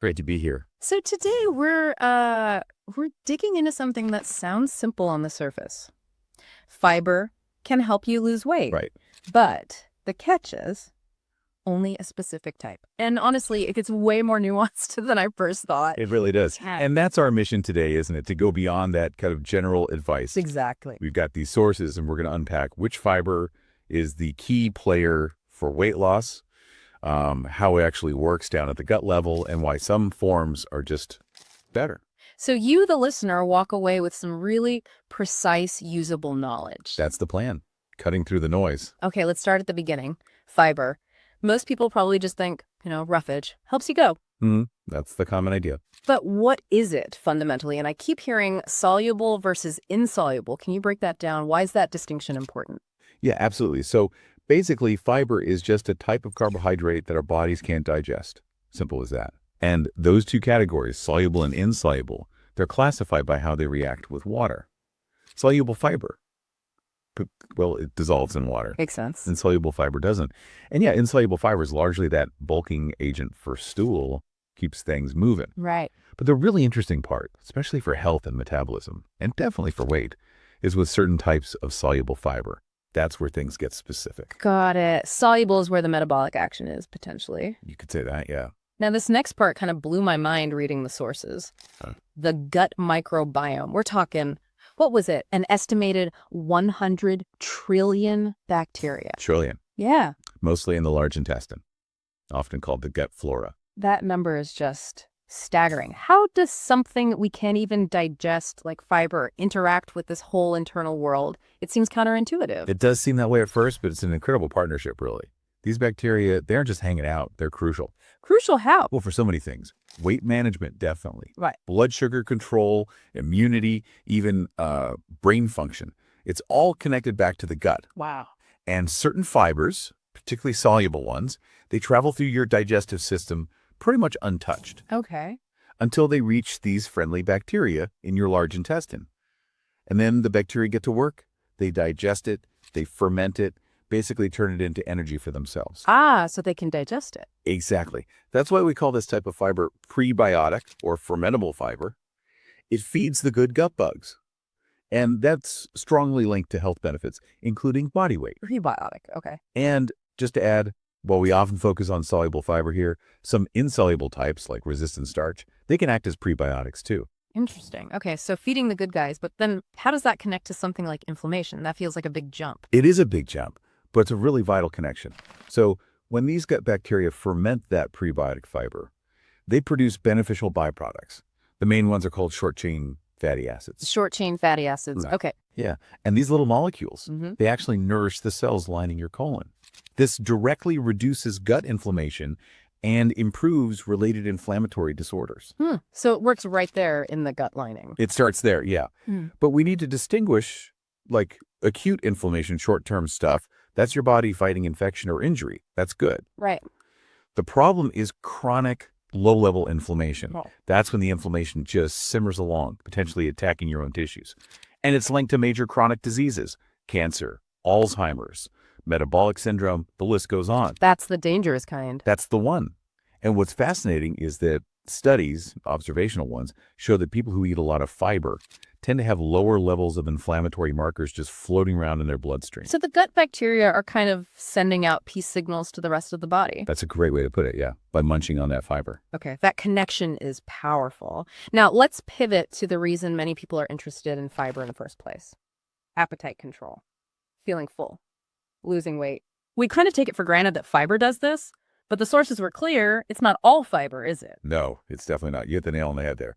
Great to be here. So today we're digging into something that sounds simple on the surface. Fiber can help you lose weight, Right. but the catch is only a specific type. And honestly, it gets way more nuanced than I first thought. It really does. Yeah. And that's our mission today, isn't it? To go beyond that kind of general advice. Exactly. We've got these sources, and we're going to unpack which fiber is the key player for weight loss, how it actually works down at the gut level, and why some forms are just better. So you, the listener, walk away with some really precise, usable knowledge. That's the plan. Cutting through the noise. Okay, let's start at the beginning. Fiber. Most people probably just think, roughage. Helps you go. That's the common idea. But what is it fundamentally? And I keep hearing soluble versus insoluble. Can you break that down? Why is that distinction important? Yeah, absolutely. So basically, fiber is just a type of carbohydrate that our bodies can't digest. Simple as that. And those two categories, soluble and insoluble, they're classified by how they react with water. Soluble fiber, well, it dissolves in water. Makes sense. Insoluble fiber doesn't. And yeah, insoluble fiber is largely that bulking agent for stool, keeps things moving. Right. But the really interesting part, especially for health and metabolism, and definitely for weight, is with certain types of soluble fiber. That's where things get specific. Got it. Soluble is where the metabolic action is, potentially. You could say that, yeah. Now, this next part kind of blew my mind reading the sources. The gut microbiome. We're talking, what was it? An estimated 100 trillion bacteria. Trillion. Yeah. Mostly in the large intestine, often called the gut flora. That number is just staggering. How does something we can't even digest, like fiber, interact with this whole internal world? It seems counterintuitive. It does seem that way at first, but it's an incredible partnership, really. These bacteria, they aren't just hanging out. They're crucial. Crucial how? Well, for so many things. Weight management, definitely. Right. Blood sugar control, immunity, even brain function. It's all connected back to the gut. Wow. And certain fibers, particularly soluble ones, they travel through your digestive system pretty much untouched Okay. until they reach these friendly bacteria in your large intestine. And then the bacteria get to work. They digest it. They ferment it. Basically turn it into energy for themselves. Ah, so they can digest it. Exactly. That's why we call this type of fiber prebiotic or fermentable fiber. It feeds the good gut bugs. And that's strongly linked to health benefits, including body weight. Prebiotic. Okay. And just to add, while we often focus on soluble fiber here, some insoluble types like resistant starch, they can act as prebiotics too. Interesting. Okay, so feeding the good guys, but then how does that connect to something like inflammation? That feels like a big jump. It is a big jump, but it's a really vital connection. So when these gut bacteria ferment that prebiotic fiber, they produce beneficial byproducts. The main ones are called short-chain fatty acids. Short-chain fatty acids. Right. Okay. Yeah, and these little molecules, they actually nourish the cells lining your colon. This directly reduces gut inflammation and improves related inflammatory disorders. So it works right there in the gut lining. It starts there, yeah. But we need to distinguish, like acute inflammation, short-term stuff. That's your body fighting infection or injury. That's good. Right. The problem is chronic low-level inflammation. Oh. That's when the inflammation just simmers along, potentially attacking your own tissues. And it's linked to major chronic diseases, cancer, Alzheimer's, metabolic syndrome, the list goes on. That's the dangerous kind. That's the one. And what's fascinating is that studies, observational ones, show that people who eat a lot of fiber tend to have lower levels of inflammatory markers just floating around in their bloodstream. So the gut bacteria are kind of sending out peace signals to the rest of the body. That's a great way to put it, yeah, by munching on that fiber. Okay, that connection is powerful. Now, let's pivot to the reason many people are interested in fiber in the first place. Appetite control. Feeling full. Losing weight. We kind of take it for granted that fiber does this, but the sources were clear. It's not all fiber, is it? No, it's definitely not. You hit the nail on the head there.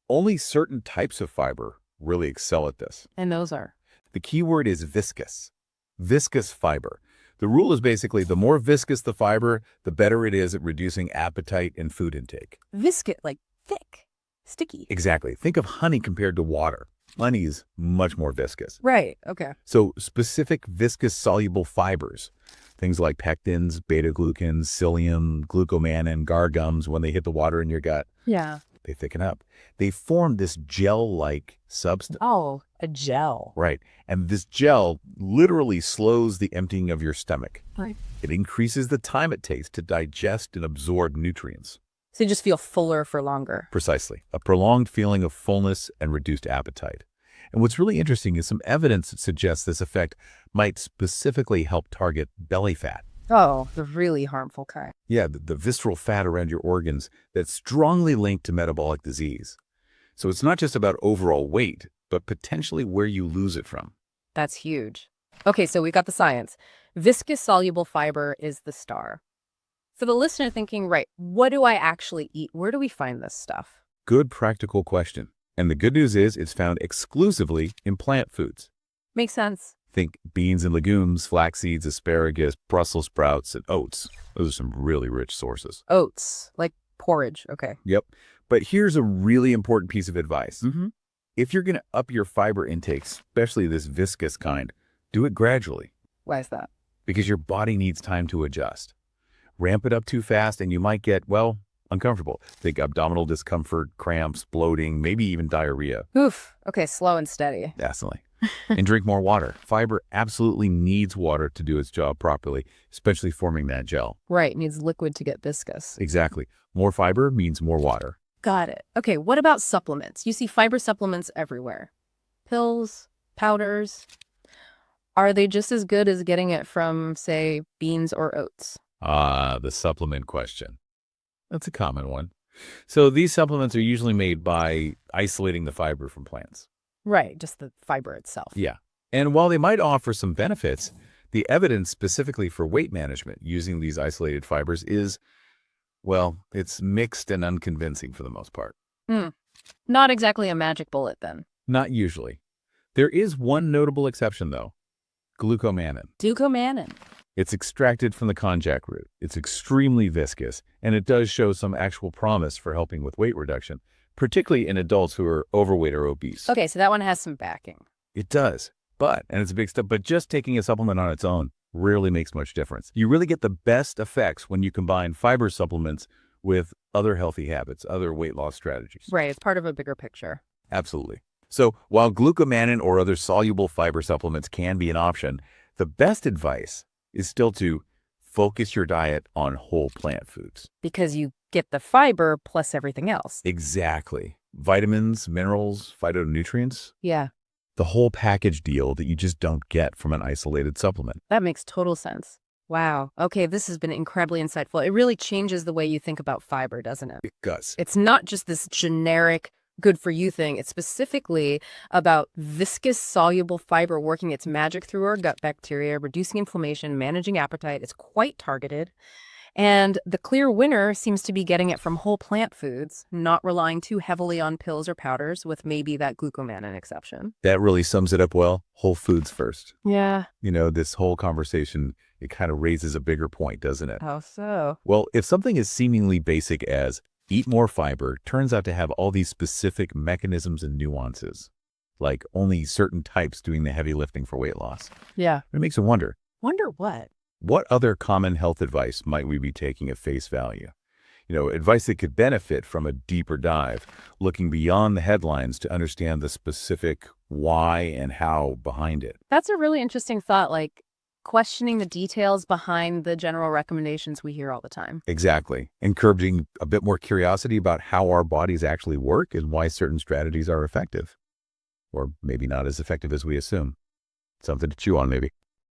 Only certain types of fiber really excel at this. And those are? The key word is viscous. Viscous fiber. The rule is basically the more viscous the fiber, the better it is at reducing appetite and food intake. Viscous, like thick, sticky. Exactly. Think of honey compared to water. Honey is much more viscous. Right, okay. So specific viscous soluble fibers, things like pectins, beta-glucans, psyllium, glucomannan, gargums, when they hit the water in your gut, Yeah. they thicken up. They form this gel-like substance. Oh, a gel. Right. And this gel literally slows the emptying of your stomach. Right. It increases the time it takes to digest and absorb nutrients. So you just feel fuller for longer. Precisely. A prolonged feeling of fullness and reduced appetite. And what's really interesting is some evidence that suggests this effect might specifically help target belly fat. Oh, the really harmful kind. Yeah, the visceral fat around your organs that's strongly linked to metabolic disease. So it's not just about overall weight, but potentially where you lose it from. That's huge. Okay, so we got the science. Viscous soluble fiber is the star. For the listener thinking, right, what do I actually eat? Where do we find this stuff? Good practical question. And the good news is it's found exclusively in plant foods. Makes sense. Think beans and legumes, flax seeds, asparagus, Brussels sprouts, and oats. Those are some really rich sources. Oats, like porridge. Okay. Yep. But here's a really important piece of advice. Mm-hmm. If you're going to up your fiber intake, especially this viscous kind, do it gradually Why is that? because your body needs time to adjust. Ramp it up too fast and you might get, well, uncomfortable. Think abdominal discomfort, cramps, bloating, maybe even diarrhea. Oof. Okay, slow and steady. Definitely. And drink more water. Fiber absolutely needs water to do its job properly, especially forming that gel. Right, needs liquid to get viscous. Exactly. More fiber means more water. Got it. Okay, what about supplements? You see fiber supplements everywhere. Pills, powders. Are they just as good as getting it from, say, beans or oats? The supplement question. That's a common one. So these supplements are usually made by isolating the fiber from plants. Right, just the fiber itself. Yeah. And while they might offer some benefits, the evidence specifically for weight management using these isolated fibers is, well, it's mixed and unconvincing for the most part. Not exactly a magic bullet then. Not usually. There is one notable exception, though. Glucomannan. Glucomannan. It's extracted from the konjac root. It's extremely viscous, and it does show some actual promise for helping with weight reduction, particularly in adults who are overweight or obese. Okay, so that one has some backing. It does, and it's a big step, but just taking a supplement on its own rarely makes much difference. You really get the best effects when you combine fiber supplements with other healthy habits, other weight loss strategies. Right, it's part of a bigger picture. Absolutely. So while glucomannan or other soluble fiber supplements can be an option, the best advice is still to focus your diet on whole plant foods. Because you get the fiber plus everything else. Exactly. Vitamins, minerals, phytonutrients. Yeah, The whole package deal that you just don't get from an isolated supplement. that makes total sense. Wow. Okay, this has been incredibly insightful. It really changes the way you think about fiber, doesn't it? It does. It's not just this generic good for you thing. It's specifically about viscous soluble fiber working its magic through our gut bacteria, reducing inflammation, managing appetite. It's quite targeted. And the clear winner seems to be getting it from whole plant foods, not relying too heavily on pills or powders, with maybe that glucomannan exception. That really sums it up well. Whole foods first. Yeah. You know, this whole conversation, it kind of raises a bigger point, doesn't it? How so? Well, if something as seemingly basic as eat more fiber turns out to have all these specific mechanisms and nuances, like only certain types doing the heavy lifting for weight loss, Yeah. it makes you wonder, Wonder what? what other common health advice might we be taking at face value? You know, advice that could benefit from a deeper dive, looking beyond the headlines to understand the specific why and how behind it. That's a really interesting thought, like questioning the details behind the general recommendations we hear all the time. Exactly. Encouraging a bit more curiosity about how our bodies actually work and why certain strategies are effective. Or maybe not as effective as we assume. Something to chew on, maybe.